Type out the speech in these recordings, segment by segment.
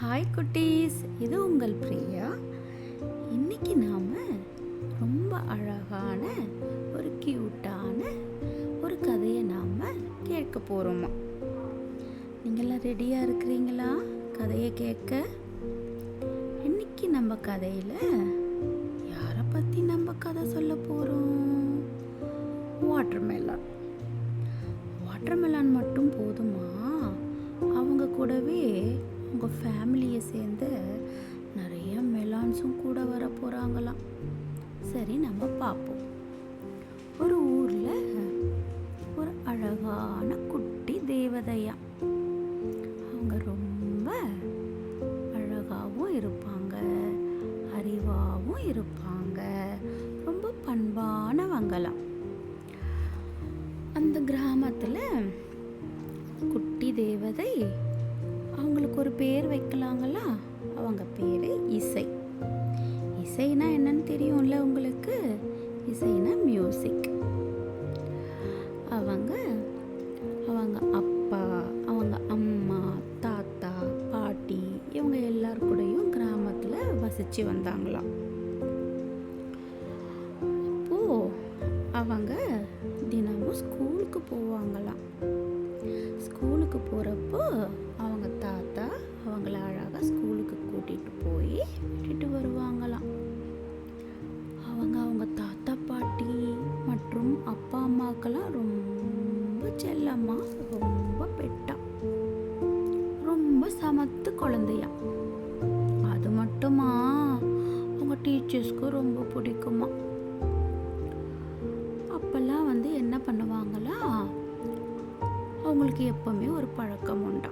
Hi குட்டீஸ், இது உங்கள் பிரியா. இன்னைக்கு நாம் ரொம்ப அழகான ஒரு க்யூட்டான ஒரு கதையை நாம் கேட்க போகிறோமா. நீங்களாம் ரெடியாக இருக்கிறீங்களா கதையை கேட்க? இன்னைக்கு நம்ம கதையில் யாரை பற்றி நம்ம கதை சொல்ல போகிறோம்? வாட்டர்மெலான். வாட்டர்மெலான் மட்டும் போதுமா? அவங்க கூடவே உங்கள் ஃபேமிலியை சேர்ந்து நிறைய மெலான்ஸும் கூட வர போகிறாங்களாம். சரி, நம்ம பார்ப்போம். ஒரு ஊரில் ஒரு அழகான குட்டி தேவதையா. அவங்க ரொம்ப அழகாகவும் இருப்பாங்க, அறிவாகவும் இருப்பாங்க, ரொம்ப பண்பானவங்களாம். அந்த கிராமத்தில் குட்டி தேவதை அவங்களுக்கு ஒரு பேர் வைக்கலாங்களா? அவங்க பேர் இசை. இசைனா என்னன்னு தெரியும்ல உங்களுக்கு? இசைனா மியூசிக். அவங்க அப்பா, அவங்க அம்மா, தாத்தா, பாட்டி இவங்க எல்லார் கூடயும் கிராமத்தில் வசித்து வந்தாங்களாம். அப்போது அவங்க தினமும் ஸ்கூலுக்கு போவாங்களாம். ஸ்கூலுக்கு போகிறப்போ அவங்க தாத்தா அவங்கள அழகாக ஸ்கூலுக்கு கூட்டிகிட்டு போய் விட்டுட்டு வருவாங்களாம். அவங்க தாத்தா பாட்டி மற்றும் அப்பா அம்மாக்கெல்லாம் ரொம்ப செல்லம்மா, ரொம்ப பெட்டா, ரொம்ப சமத்து குழந்தையா. அது மட்டுமா, அவங்க டீச்சர்ஸ்க்கு ரொம்ப பிடிக்குமா. அப்பெல்லாம் என்ன பண்ணுவாங்களா, அவங்களுக்கு எப்பவுமே ஒரு பழக்கம் உண்டா.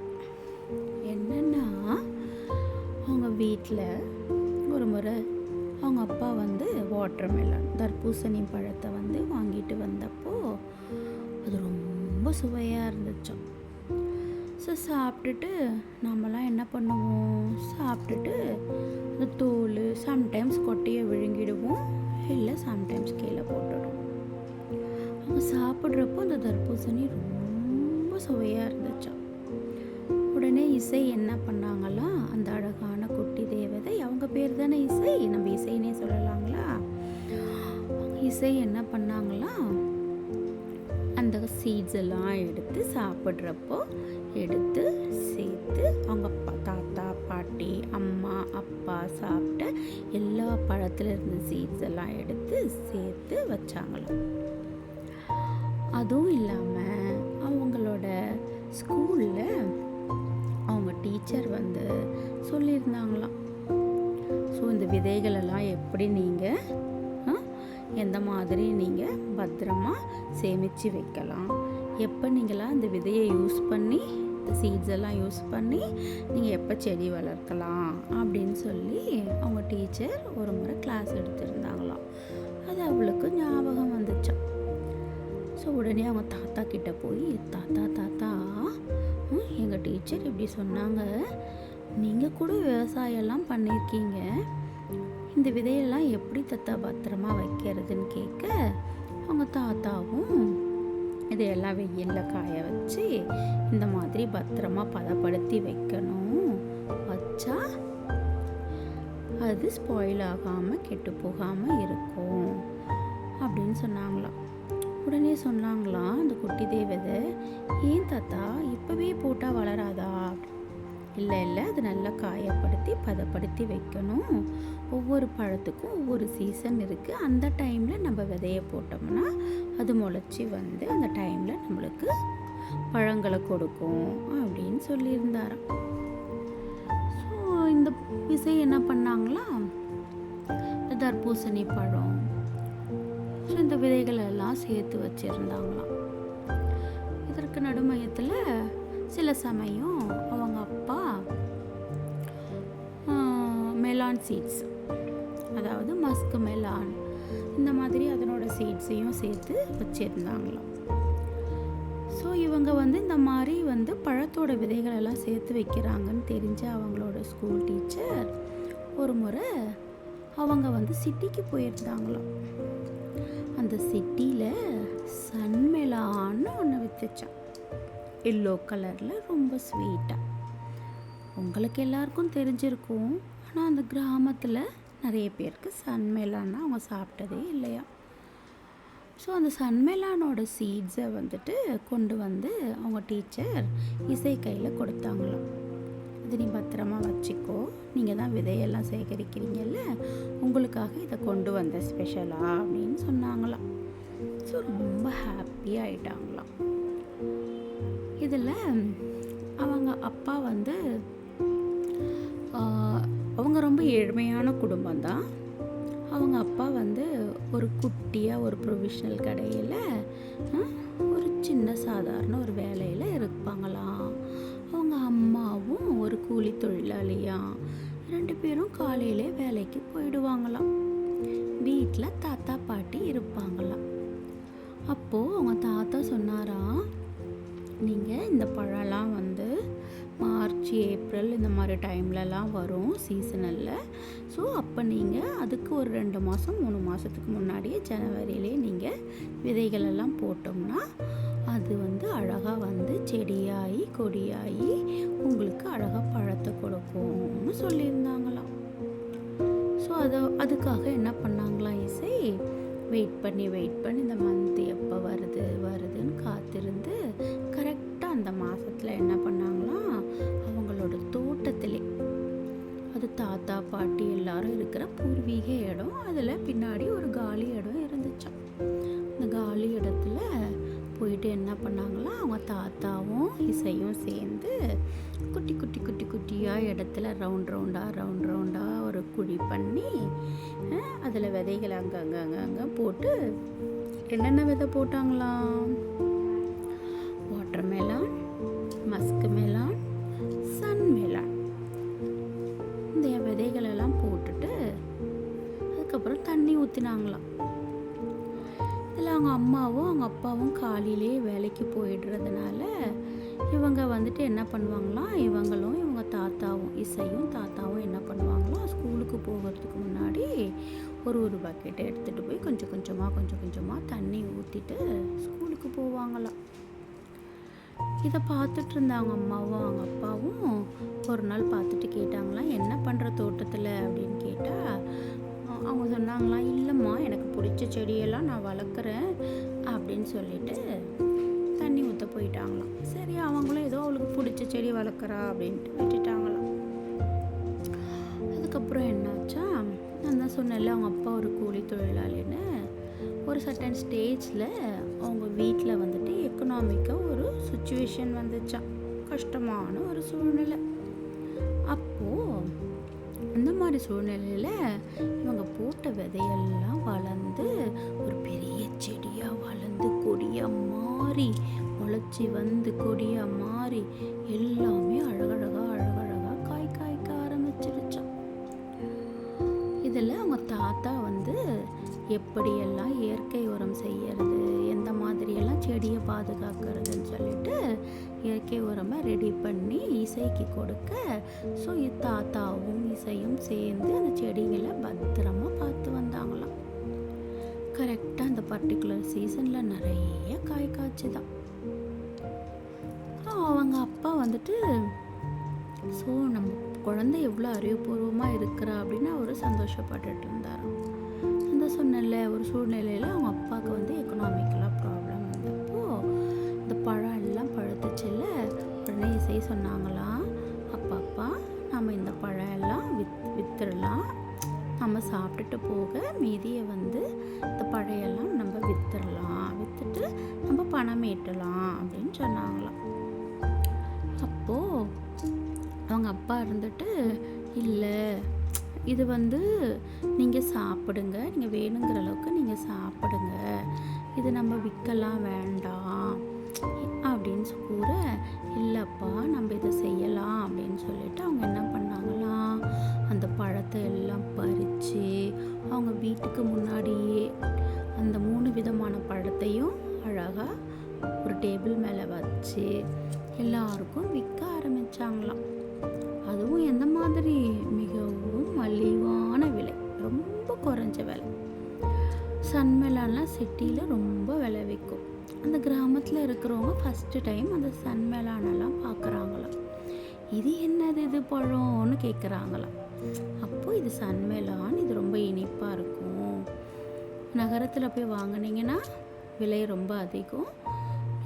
என்னன்னா, அவங்க வீட்டில் ஒரு முறை அவங்க அப்பா வாட்டர்மெலன், தர்பூசணி பழத்தை வாங்கிட்டு வந்தப்போ அது ரொம்ப சுவையாக இருந்துச்சோம். ஸோ சாப்பிட்டுட்டு நம்மலாம் என்ன பண்ணுவோம், சாப்பிட்டுட்டு அந்த தோல் சம்டைம்ஸ் கொட்டையை விழுங்கிடுவோம், இல்லை சம்டைம்ஸ் கீழே போட்டுடுவோம். அவங்க சாப்பிட்றப்போ அந்த தர்பூசணி ரொம்ப சுவையாக இருந்துச்சா. உடனே இசை என்ன பண்ணாங்களாம், அந்த அழகான குட்டி தேவதை, அவங்க பேர் தானே இசை, நம்ம இசைனே சொல்லலாங்களா. இசை என்ன பண்ணாங்களாம், அந்த சீட்ஸ் எல்லாம் எடுத்து சாப்பிட்றப்போ எடுத்து சேர்த்து அவங்க தாத்தா பாட்டி அம்மா அப்பா சாப்பிட்ட எல்லா பழத்தில் இருந்த சீட்ஸ் எல்லாம் எடுத்து சேர்த்து வச்சாங்களாம். அதுவும் இல்லாமல் அவங்களோட ஸ்கூலில் அவங்க டீச்சர் சொல்லியிருந்தாங்களாம், ஸோ இந்த விதைகளெல்லாம் எப்படி நீங்கள் எந்த மாதிரி நீங்கள் பத்திரமா சேமித்து வைக்கலாம், எப்போ நீங்களாம் இந்த விதையை யூஸ் பண்ணி, இந்த சீட்ஸ் எல்லாம் யூஸ் பண்ணி நீங்கள் எப்போ செடி வளர்க்கலாம் அப்படின்னு சொல்லி அவங்க டீச்சர் ஒரு முறை கிளாஸ் எடுத்திருந்தாங்களாம். அது அவளுக்கு ஞாபகம் வந்துச்சான். ஸோ உடனே அவங்க தாத்தா கிட்ட போய், தாத்தா எங்கள் டீச்சர் இப்படி சொன்னாங்க, நீங்கள் கூட விவசாயம்லாம் பண்ணியிருக்கீங்க, இந்த விதையெல்லாம் எப்படி தாத்தா பத்திரமா வைக்கிறதுன்னு கேட்க, அவங்க தாத்தாவும் இதையெல்லாம் வெயிலில் காய வச்சு இந்த மாதிரி பத்திரமா பதப்படுத்தி வைக்கணும், வச்சா அது ஸ்பாயில் ஆகாமல் கெட்டு போகாமல் இருக்கும் அப்படின்னு சொன்னாங்களாம். உடனே சொன்னாங்களாம் அந்த குட்டி தேவதை, ஏன் தாத்தா இப்போவே போட்டால் வளராதா? இல்லை அது நல்லா காயப்படுத்தி பதப்படுத்தி வைக்கணும், ஒவ்வொரு பழத்துக்கும் ஒவ்வொரு சீசன் இருக்குது, அந்த டைமில் நம்ம விதையை போட்டோம்னா அது முளைச்சி அந்த டைமில் நம்மளுக்கு பழங்களை கொடுக்கும் அப்படின்னு சொல்லியிருந்தாராம். ஸோ இந்த இசை என்ன பண்ணாங்களா, இந்த தர்பூசணி பழம், ஸோ இந்த விதைகளெல்லாம் சேர்த்து வச்சுருந்தாங்களாம். இதற்கு நடுமையத்தில் சில சமயம் அவங்க அப்பா மெலான் சீட்ஸ், அதாவது மஸ்க் மெலான், இந்த மாதிரி அதனோட சீட்ஸையும் சேர்த்து வச்சுருந்தாங்களாம். ஸோ இவங்க இந்த மாதிரி பழத்தோட விதைகளெல்லாம் சேர்த்து வைக்கிறாங்கன்னு தெரிஞ்ச அவங்களோட ஸ்கூல் டீச்சர் ஒரு முறை அவங்க சிட்டிக்கு போயிருந்தாங்களாம். அந்த சிட்டியில் சன்மெலான்னு ஒன்று வித்துச்சான், எல்லோ கலரில் ரொம்ப ஸ்வீட்டாக. உங்களுக்கு எல்லாருக்கும் தெரிஞ்சிருக்கும். ஆனால் அந்த கிராமத்தில் நிறைய பேருக்கு சன்மெலான்னா அவங்க சாப்பிட்டதே இல்லையா. ஸோ அந்த சன்மெலானோட சீட்ஸை வந்துட்டு கொண்டு வந்து அவங்க டீச்சர் இசை கையில் கொடுத்தாங்களாம். இது நீ பத்திரமா வச்சுக்கோ, நீங்கள் தான் விதையெல்லாம் சேகரிக்கிறீங்கல்ல, உங்களுக்காக இதை கொண்டு வந்த ஸ்பெஷலாக அப்படின்னு சொன்னாங்களாம். ஸோ ரொம்ப ஹாப்பி ஆகிட்டாங்களாம். இதில் அவங்க அப்பா வந்து அவங்க ரொம்ப ஏழ்மையான குடும்பம் தான். அவங்க அப்பா வந்து ஒரு குட்டியாக ஒரு ப்ரொவிஷ்னல் கடையில் ஒரு சின்ன சாதாரண ஒரு வேலையில் இருப்பாங்களாம். அவங்க அம்மாவும் ஒரு கூலி தொழிலாளியாம். 2 பேரும் காலையிலே வேலைக்கு போயிடுவாங்களாம். வீட்டில் தாத்தா பாட்டி இருப்பாங்களாம். அப்போது அவங்க தாத்தா சொன்னாராம், நீங்கள் இந்த பழம்லாம் வந்து மார்ச் ஏப்ரல் இந்த மாதிரி டைம்லலாம் வரும் சீசனலில். ஸோ அப்போ நீங்கள் அதுக்கு ஒரு 2 மாதம் 3 மாதத்துக்கு முன்னாடியே ஜனவரியிலே நீங்கள் விதைகளெல்லாம் போட்டோம்னா அது வந்து அழகாக வந்து செடியாகி கொடியாகி உங்களுக்கு அழகாக பழத்தை கொடுக்கும்னு சொல்லியிருந்தாங்களாம். ஸோ அதுக்காக என்ன பண்ணாங்களாம் இசை, வெயிட் பண்ணி இந்த மந்த் எப்போ வருதுன்னு காத்திருந்து கரெக்டாக அந்த மாதத்தில் என்ன பண்ணாங்களாம், அவங்களோட தோட்டத்திலே, அது தாத்தா பாட்டி எல்லாரும் இருக்கிற பூர்வீக இடம், அதில் பின்னாடி ஒரு காலி இடம் இருந்துச்சாம். அந்த காலி இடத்துல போயிட்டு என்ன பண்ணாங்களாம், அவங்க தாத்தாவும் இசையும் சேர்ந்து குட்டியாக இடத்துல ரவுண்ட் ரவுண்டாக ஒரு குழி பண்ணி அதில் விதைகளை அங்கே போட்டு என்னென்ன விதை போட்டாங்களாம், water melon, musk melon, sun melon, இந்த விதைகளெல்லாம் போட்டுட்டு அதுக்கப்புறம் தண்ணி ஊற்றினாங்களாம். இதில் அவங்க அம்மாவும் அவங்க அப்பாவும் காலையிலே வேலைக்கு போயிடுறதுனால இவங்க வந்துட்டு என்ன பண்ணுவாங்களாம், இவங்க தாத்தாவும் இசையும் தாத்தாவும் என்ன பண்ணுவாங்களாம், ஸ்கூலுக்கு போகிறதுக்கு முன்னாடி ஒரு பக்கெட்டை எடுத்துகிட்டு போய் கொஞ்சம் கொஞ்சமாக தண்ணி ஊற்றிட்டு ஸ்கூலுக்கு போவாங்களாம். இதை பார்த்துட்டு இருந்த அவங்க அம்மாவும் அவங்க அப்பாவும் ஒரு நாள் பார்த்துட்டு கேட்டாங்களாம், என்ன பண்ணுற தோட்டத்தில் அப்படின்னு கேட்டால் அவங்க சொன்னாங்களாம், இல்லைம்மா எனக்கு பிடிச்ச செடியெல்லாம் நான் வளர்க்குறேன் அப்படின்னு சொல்லிட்டு தண்ணி ஊற்ற போயிட்டாங்களாம். சரி, அவங்களும் ஏதோ அவளுக்கு பிடிச்ச செடி வளர்க்குறா அப்படின்ட்டு விட்டுட்டாங்களாம். அதுக்கப்புறம் என்னாச்சா, நான் தான் சொன்னேன்ல அவங்க அப்பா ஒரு கூலி தொழிலாளின்னு, ஒரு சர்டன் ஸ்டேஜில் அவங்க வீட்டில் வந்துட்டு எக்கனாமிக்காக ஒரு சுச்சுவேஷன் வந்துச்சான், கஷ்டமான ஒரு சூழ்நிலை. அப்போது அந்த மாதிரி சூழ்நிலையில் இவங்க போட்ட விதையெல்லாம் வளர்ந்து ஒரு பெரிய செடியாக வளர்ந்து கொடியாக மாறி முளைச்சி வந்து கொடியாக மாறி எல்லாமே அழகழகாக காய்க்க ஆரம்பிச்சிருச்சான். இதில் அவங்க தாத்தா வந்து எப்படியெல்லாம் இயற்கை உரம் செய்யறது, எந்த மாதிரியெல்லாம் செடியை பாதுகாக்கிறதுன்னு சொல்லிட்டு இயற்கை உரமை ரெடி பண்ணி இசைக்கு கொடுக்க, ஸோ தாத்தாவும் இசையும் சேர்ந்து அந்த செடிகளை பத்திரமா பார்த்து வந்தாங்களாம். கரெக்டாக அந்த பர்டிகுலர் சீசனில் நிறைய காய் காய்ச்சுதான். அவங்க அப்பா வந்துட்டு, ஸோ நம்ம குழந்தை எவ்வளோ அறிவுபூர்வமாக இருக்கிறா அப்படின்னு அவர் சந்தோஷப்பட்டுட்டு இருந்தாராம். அந்த சொன்னல ஒரு சூழ்நிலையில் அவங்க அப்பாவுக்கு வந்து எக்கனாமிக்கலாக ப்ராப்ளம் வந்தப்போ இந்த பழம் எல்லாம் பழுத்துச்சுல்ல, உடனே இசை சொன்னாங்களாம், அப்பா நம்ம இந்த பழம் எல்லாம் விற்றுடலாம், நம்ம சாப்பிட்டுட்டு போக மீதியை வந்து இந்த பழையெல்லாம் நம்ம விற்றுட்டு நம்ம பணம் ஈட்டலாம் அப்படின்னு சொன்னாங்களாம். அப்போது அவங்க அப்பா இருந்துட்டு, இல்லை இது வந்து நீங்கள் சாப்பிடுங்க, நீங்கள் வேணுங்கிற அளவுக்கு நீங்கள் சாப்பிடுங்க, இது நம்ம விற்கலாம் வேண்டாம் அப்படின்னு கூற, இல்லைப்பா நம்ம இதை செய்யலாம் அப்படின்னு சொல்லிட்டு அவங்க என்ன பண்ணாங்களாம், அந்த பழத்தை எல்லாம் பறித்து அவங்க வீட்டுக்கு முன்னாடியே அந்த 3 விதமான பழத்தையும் அழகாக ஒரு டேபிள் மேலே வச்சு எல்லாருக்கும் விற்க ஆரம்பித்தாங்களாம். அதுவும் எந்த மாதிரி, மிகவும் மலிவான விலை, ரொம்ப குறைஞ்ச விலை. சன்மெலான்லாம் சிட்டியில் ரொம்ப விலை விற்கும். அந்த கிராமத்தில் இருக்கிறவங்க ஃபஸ்ட்டு டைம் அந்த சன்மெலானெல்லாம் பார்க்குறாங்களாம். இது என்னது இது பழம்னு கேட்குறாங்களாம். அப்போது இது சன்மெலான், இது ரொம்ப இனிப்பாக இருக்கும், நகரத்தில் போய் வாங்கினீங்கன்னா விலை ரொம்ப அதிகம்,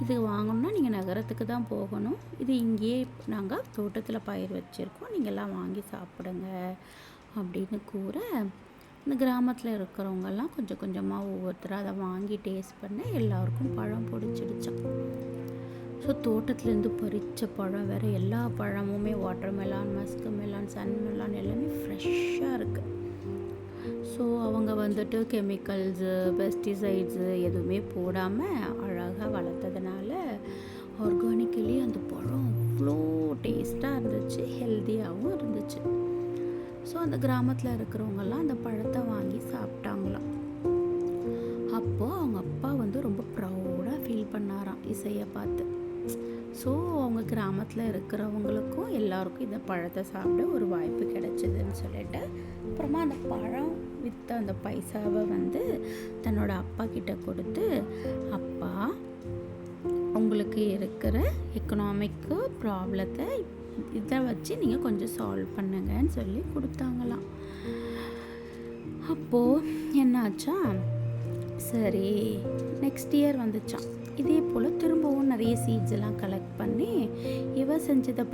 இது வாங்கணுன்னா நீங்கள் நகரத்துக்கு தான் போகணும், இது இங்கேயே நாங்கள் தோட்டத்தில் பயிர் வச்சுருக்கோம், நீங்கள்லாம் வாங்கி சாப்பிடுங்க அப்படின்னு கூற இந்த கிராமத்தில் இருக்கிறவங்கெல்லாம் கொஞ்சம் கொஞ்சமாக ஒவ்வொருத்தராக அதை வாங்கி டேஸ்ட் பண்ண எல்லாருக்கும் பழம் பிடிச்சிடுச்சான். ஸோ தோட்டத்துலேருந்து பறித்த பழம் வேறு, எல்லா பழமுமே water melon, musk melon, sun melon எல்லாமே ஃப்ரெஷ்ஷாக இருக்குது. ஸோ அவங்க வந்துட்டு கெமிக்கல்ஸு, பெஸ்டிசைட்ஸு எதுவுமே போடாமல் அழகாக வளர்த்ததுனால ஆர்கானிக்கலி அந்த பழம் அவ்வளோ டேஸ்ட்டாக இருந்துச்சு, ஹெல்த்தியாகவும் இருந்துச்சு. ஸோ அந்த கிராமத்தில் இருக்கிறவங்கெல்லாம் அந்த பழத்தை வாங்கி சாப்பிட்டாங்களாம். அப்போது அவங்க அப்பா வந்து ரொம்ப ப்ரௌடாக ஃபீல் பண்ணாராம் இசையை பார்த்து. ஸோ அவங்க கிராமத்தில் இருக்கிறவங்களுக்கும் எல்லாருக்கும் இந்த பழத்தை சாப்பிட ஒரு வாய்ப்பு கிடைச்சிதுன்னு சொல்லிட்டு அப்புறமா அந்த பழம் விற்ற அந்த பைசாவை வந்து தன்னோட அப்பா கிட்ட கொடுத்து, அப்பா உங்களுக்கு இருக்கிற எக்கனாமிக்கு ப்ராப்ளத்தை இதை வச்சு நீங்கள் கொஞ்சம் சால்வ் பண்ணுங்கன்னு சொல்லி கொடுத்தாங்களாம். அப்போது என்னாச்சா, சரி நெக்ஸ்ட் இயர் வந்துச்சான். இதே போல் திரும்பவும் நிறைய சீட்ஸ் எல்லாம் கலெக்ட் பண்ணி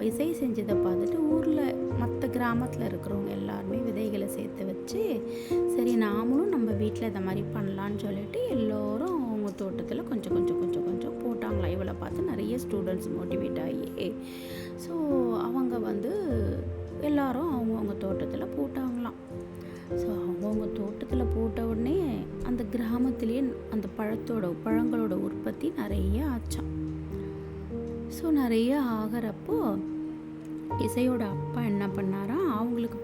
இசை செஞ்சதை பார்த்துட்டு ஊரில் மற்ற கிராமத்தில் இருக்கிறவங்க எல்லாருமே விதைகளை சேர்த்து வச்சு, சரி நாமளும் நம்ம வீட்டில் இந்த மாதிரி பண்ணலான்னு சொல்லிட்டு எல்லோரும் அவங்க தோட்டத்தில் கொஞ்சம் கொஞ்சம் கொஞ்சம் கொஞ்சம் போட்டாங்களாம். இவளை பார்த்து நிறைய ஸ்டூடெண்ட்ஸ் மோட்டிவேட் ஆகி ஸோ அவங்க வந்து எல்லாரும் அவங்கவுங்க தோட்டத்தில் போட்டாங்களாம். ஸோ அவங்கவுங்க தோட்டத்தில் போட்ட உடனே அந்த கிராமத்திலே அந்த பழங்களோட உற்பத்தி நிறைய ஆச்சான். ஸோ நிறைய ஆகிறப்போ இசையோட அப்பா என்ன பண்ணாரா, அவங்களுக்கு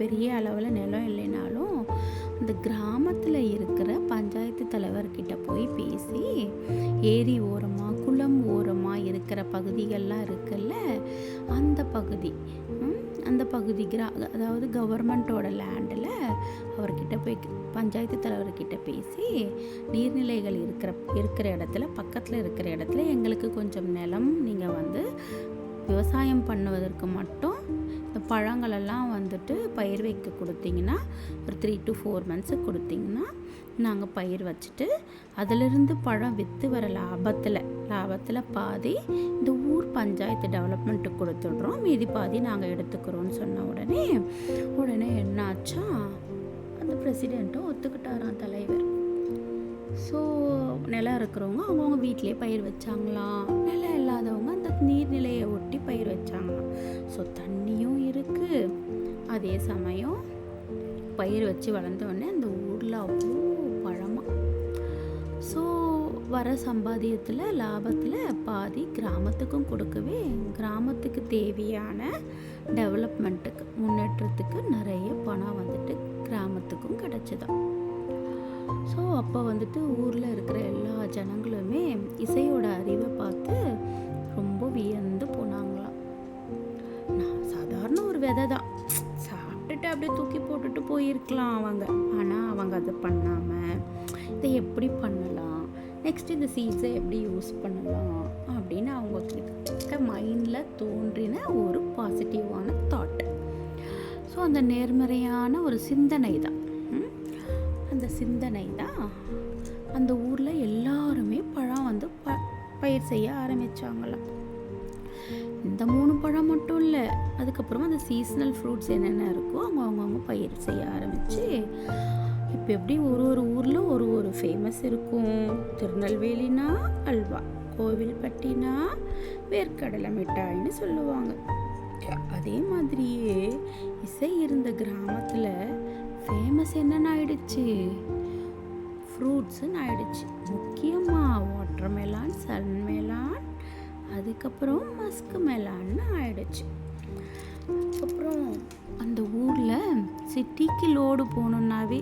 பெரிய அளவில் நிலம் இல்லைனாலும் அந்த கிராமத்தில் இருக்கிற பஞ்சாயத்து தலைவர்கிட்ட போய் பேசி, ஏரி ஓரமாக குளம் ஓரமாக இருக்கிற பகுதிகள்லாம் இருக்குல்ல, அந்த பகுதி அதாவது கவர்மெண்ட்டோட லேண்டில் அவர்கிட்ட போய் பஞ்சாயத்து தலைவர்கிட்ட பேசி, நீர்நிலைகள் இருக்கிற இடத்துல பக்கத்தில் இருக்கிற இடத்துல எங்களுக்கு கொஞ்சம் நிலம் நீங்கள் வந்து விவசாயம் பண்ணுவதற்கு மட்டும் இந்த பழங்களெல்லாம் வந்துட்டு பயிர் வைக்க கொடுத்தீங்கன்னா ஒரு 3 to 4 months கொடுத்தீங்கன்னா நாங்கள் பயிர் வச்சுட்டு அதிலிருந்து பழம் விற்று வர லாபத்தில் பாதி இந்த ஊர் பஞ்சாயத்து டெவலப்மெண்ட்டுக்கு கொடுத்துடுறோம், மீதி பாதி நாங்கள் எடுத்துக்கிறோன்னு சொன்ன உடனே என்னாச்சா, அந்த பிரசிடெண்ட்டும் ஒத்துக்கிட்டாராம் தலைவர். ஸோ நிலம் இருக்கிறவங்க அவங்கவுங்க வீட்டிலே பயிர் வச்சாங்களாம், நிலம் இல்லாதவங்க அந்த நீர்நிலையை ஒட்டி பயிர் வச்சாங்களாம். ஸோ தண்ணியும் இருக்குது, அதே சமயம் பயிர் வச்சு வளர்ந்தோடனே அந்த ஊரில் அவ்வளோ பழமாக. ஸோ வர சம்பாதியத்தில் லாபத்தில் பாதி கிராமத்துக்கும் கொடுக்கவே கிராமத்துக்கு தேவையான டெவலப்மெண்ட்டுக்கு முன்னேற்றத்துக்கு நிறைய பணம் வந்துட்டு கிராமத்துக்கும் கிடச்சிதான். ஸோ அப்போ வந்துட்டு ஊரில் இருக்கிற எல்லா ஜனங்களுமே இசையோட அறிவை பார்த்து ரொம்ப வியந்து போனாங்களாம். நான் சாதாரண ஒரு விதை தான், சாப்பிட்டுட்டு அப்படியே தூக்கி போட்டுட்டு போயிருக்கலாம் அவங்க, ஆனால் அவங்க அதை பண்ணாமல் இதை எப்படி பண்ணலாம், நெக்ஸ்ட் இந்த சீட்ஸை எப்படி யூஸ் பண்ணலாம் அப்படின்னு அவங்க மைண்டில் தோன்றின ஒரு பாசிட்டிவான தாட். ஸோ அந்த நேர்மறையான ஒரு சிந்தனை தான், அந்த சிந்தனை தான் அந்த ஊரில் எல்லாருமே பழம் வந்து பயிர் செய்ய ஆரம்பித்தாங்களாம். இந்த 3 பழம் மட்டும் இல்லை, அதுக்கப்புறமா அந்த சீசனல் ஃப்ரூட்ஸ் என்னென்ன இருக்கோ அவங்கவுங்க பயிர் செய்ய ஆரம்பித்து இப்போ எப்படி ஒரு ஊரில் ஒரு ஃபேமஸ் இருக்கும். திருநெல்வேலினா அல்வா, கோவில்பட்டினா வேர்க்கடலை மிட்டாய்னு சொல்லுவாங்க. அதே மாதிரியே இசை இருந்த கிராமத்தில் ஃபேமஸ் என்னென்ன ஆயிடுச்சு, ஃப்ரூட்ஸுன்னு ஆயிடுச்சு. முக்கியமாக வாட்டர் மெலான், சன் மெலான், அதுக்கப்புறம் மஸ்க் மெலான்னு ஆயிடுச்சு. அதுக்கப்புறம் அந்த ஊரில் சிட்டிக்கு லோடு போகணுன்னாவே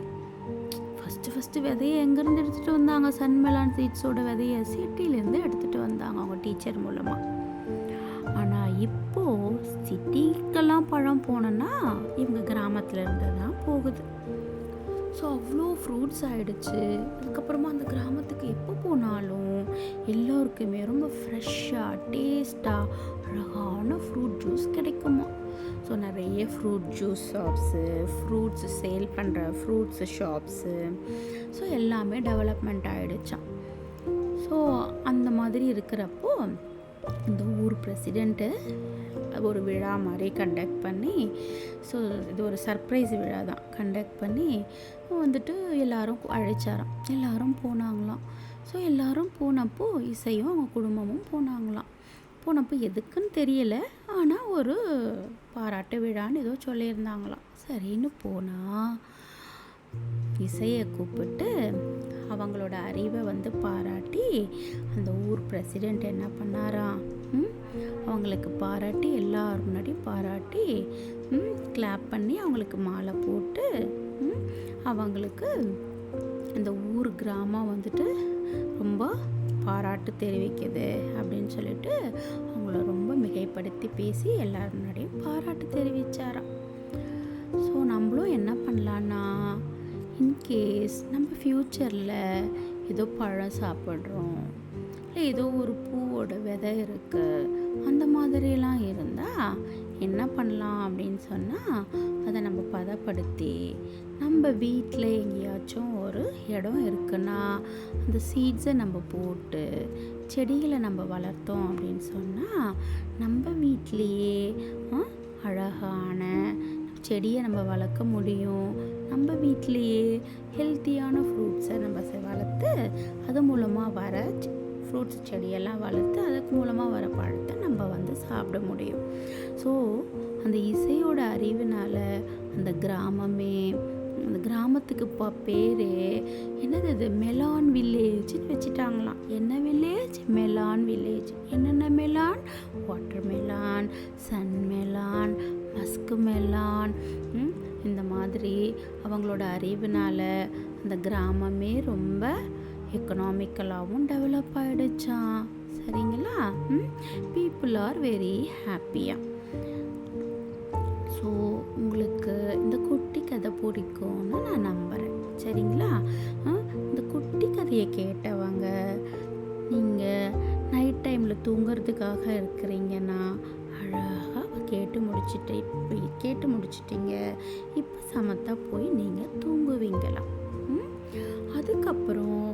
ஃபஸ்ட்டு விதையை எங்கேருந்து எடுத்துகிட்டு வந்தாங்க, சன் மெலான் சீட்ஸோட விதையை சிட்டிலேருந்து எடுத்துகிட்டு வந்தாங்க அவங்க டீச்சர் மூலமாக. ஆனால் இப்போது சிட்டிக்கெல்லாம் பழம் போனோன்னா இவங்க கிராமத்தில் இருந்து தான் போகுது. ஸோ அவ்வளோ ஃப்ரூட்ஸ் ஆகிடுச்சு. அதுக்கப்புறமா அந்த கிராமத்துக்கு எப்போ போனாலும் எல்லோருக்குமே ரொம்ப ஃப்ரெஷ்ஷாக டேஸ்ட்டாக அழகான ஃப்ரூட் ஜூஸ் கிடைக்குமா. ஸோ நிறைய fruit juice shops, fruits sale பண்ணுற ஃப்ரூட்ஸு ஷாப்ஸு, ஸோ எல்லாமே டெவலப்மெண்ட் ஆகிடுச்சான். ஸோ அந்த மாதிரி இருக்கிறப்போ இந்த ஊர் பிரசிடெண்ட்டு ஒரு விழா மாதிரி கண்டக்ட் பண்ணி, ஸோ இது ஒரு சர்ப்ரைஸ் விழா தான் கண்டக்ட் பண்ணி வந்துட்டு எல்லாரும் அழைச்சாராம். எல்லாரும் போனாங்களாம். ஸோ எல்லாரும் போனப்போ இசையும் அவங்க குடும்பமும் போனாங்களாம். போனப்போ எதுக்குன்னு தெரியல, ஆனால் ஒரு பாராட்டு விழான்னு ஏதோ சொல்லியிருந்தாங்களாம். சரின்னு போனால் இசையை கூப்பிட்டு அவங்களோட அறிவை வந்து பாராட்டி அந்த ஊர் பிரசிடெண்ட் என்ன பண்ணாராம், அவங்களுக்கு பாராட்டி எல்லாரும் முன்னாடி பாராட்டி கிளாப் பண்ணி அவங்களுக்கு மாலை போட்டு அவங்களுக்கு இந்த ஊர் கிராமம் வந்துட்டு ரொம்ப பாராட்டு தெரிவிக்குது அப்படின்னு சொல்லிட்டு அவங்கள ரொம்ப மிகைப்படுத்தி பேசி எல்லாரும் முன்னாடியும் பாராட்டு தெரிவித்தாராம். ஸோ நம்மளும் என்ன பண்ணலான்னா, இன்கேஸ் நம்ம ஃப்யூச்சரில் ஏதோ பழம் சாப்பிட்றோம், இல்லை ஏதோ ஒரு பூவோட விதை இருக்குது, அந்த மாதிரிலாம் இருந்தால் என்ன பண்ணலாம் அப்படின்னு சொன்னால், அதை நம்ம பதப்படுத்தி நம்ம வீட்டில் எங்கேயாச்சும் ஒரு இடம் இருக்குன்னா அந்த சீட்ஸை நம்ம போட்டு செடிகளை நம்ம வளர்த்தோம் அப்படின்னு சொன்னால் நம்ம வீட்டிலையே அழகான செடியை நம்ம வளர்க்க முடியும். நம்ம வீட்டிலையே ஹெல்த்தியான ஃப்ரூட்ஸை நம்ம வளர்த்து அது மூலமாக வர ஃப்ரூட்ஸ் செடியெல்லாம் வளர்த்து அதுக்கு மூலமாக வர பழத்தை நம்ம வந்து சாப்பிட முடியும். ஸோ அந்த இசையோட அறிவினால் அந்த கிராமமே, அந்த கிராமத்துக்கு பேர் என்னது, இது மெலான் வில்லேஜ்னு வச்சுட்டாங்களாம். என்ன வில்லேஜ்? Melon village. என்னென்ன melon? Water melon, sun melon, musk melon. இந்த மாதிரி அவங்களோட அறிவினால் அந்த கிராமமே ரொம்ப எக்கனாமிக்கலாகவும் டெவலப் ஆகிடுச்சான். சரிங்களா? பீப்புள் ஆர் வெரி ஹாப்பியாக. ஸோ உங்களுக்கு இந்த குட்டி கதை பிடிக்கும்னு நான் நம்புகிறேன். சரிங்களா? இந்த குட்டி கதையை கேட்டவங்க நீங்கள் நைட் டைமில் தூங்குறதுக்காக இருக்கிறீங்கன்னா அழகாக கேட்டு முடிச்சிட்டீங்க. இப்போ சமத்தா போய் நீங்கள் தூங்குவீங்களாம். அதுக்கப்புறம்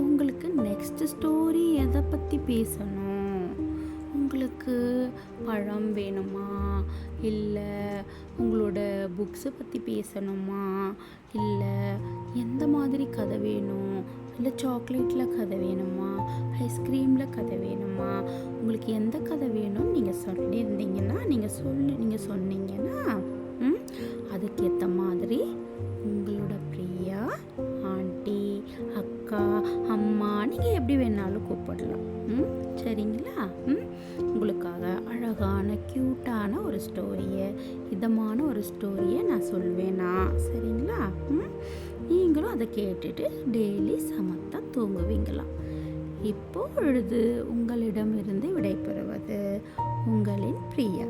உங்களுக்கு நெக்ஸ்ட் ஸ்டோரி எதை பற்றி பேசணும்? உங்களுக்கு பழம் வேணுமா, இல்லை உங்களோட புக்ஸை பற்றி பேசணுமா, இல்லை எந்த மாதிரி கதை வேணும், இல்லை சாக்லேட்டில் கதை வேணுமா, ஐஸ்கிரீமில் கதை வேணுமா, உங்களுக்கு எந்த கதை வேணும்னு நீங்கள் சொல்லியிருந்தீங்கன்னா நீங்கள் சொன்னீங்கன்னா அதுக்கேற்ற மாதிரி உங்களோட பிரியா, ஆண்டி, அக்கா, அம்மா, நீங்கள் எப்படி வேணாலும் கூப்பிடலாம். சரிங்களா? உங்களுக்காக அழகான க்யூட்டான ஒரு ஸ்டோரியை, இதமான ஒரு ஸ்டோரியை நான் சொல்வேனா? சரிங்களா? நீங்களும் அதை கேட்டுட்டு டெய்லி சமத்தா தூங்குவீங்களாம். இப்பொழுது உங்களிடமிருந்து விடைபெறுவது உங்களின் பிரியா.